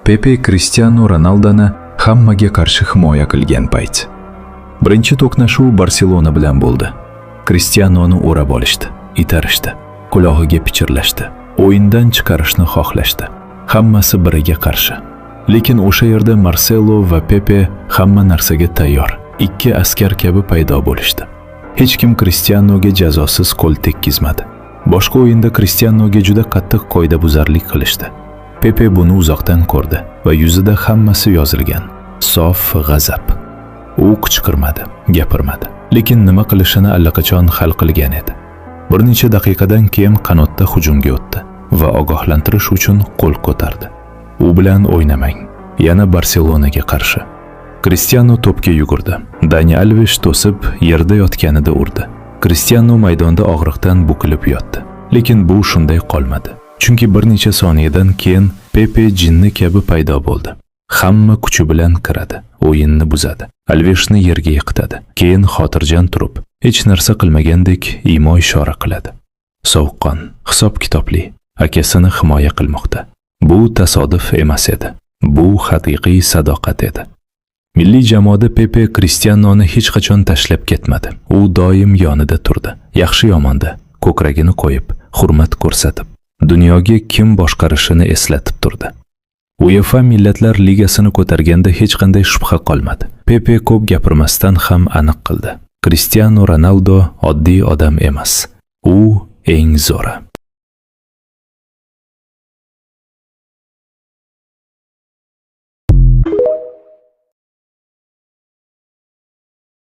Pepe Cristiano Ronaldoni hammaga qarshi himoya qilgan payt. Birinchi to'qnashuv Barselona bilan bo'ldi. Cristianoni o'rab olishdi, itarishdi, qulog'iga pichirlashdi, o'yindan chiqarishni xohlashdi. Hammasi biriga qarshi. Lekin o'sha yerda Marcelo va Pepe hamma narsaga tayyor, ikki askar kabi paydo bo'lishdi. Hech kim Cristianoga jazosiz qo'l tekkizmadi. Boshqa o'yinda Cristianoga juda qattiq qoidabuzarlik qilishdi. Pepe buni uzoqdan ko'rdi va yuzida hammasi yozilgan. Sof g'azab. U qichqirmadi, gapirmadi. Lekin nima qilishini allaqachon hal qilgan edi. Bir necha daqiqadan keyin qanotda hujumga o'tdi va ogohlantirish uchun qo'l ko'tardi. U bilan o'ynamang. Yana Barselonaga qarshi. Cristiano to'pga yugurdi. Dani Alves to'sib yerda yotganida urdi. Cristiano maydonda og'riqdan bukilib yotdi. Lekin bu shunday qolmadi. Chunki bir necha soniyadan keyin Pepe jinni kabi paydo bo'ldi. Hamma kuchi bilan kiradi, o'yinni buzadi. Alvesni yerga yiqitadi. Keyin xotirjam turib, hech narsa qilmagandek imo-ishora qiladi. Sovuqqon, hisob-kitobli, akasini himoya qilmoqda. Bu tasodif emas edi. Bu haqiqiy sadoqat edi. Milliy jamoada Pepe Cristianoni hech qachon tashlab ketmadi. U doim yonida turdi. Yaxshi-yomonda ko'kragini qo'yib, hurmat ko'rsatib, dunyoga kim boshqarishini eslatib turdi. UEFA Millatlar Ligasini ko'targanda hech qanday shubha qolmadi. Pepe ko'p gapirmasdan ham aniq qildi. Cristiano Ronaldo oddiy odam emas. U eng zo'ri.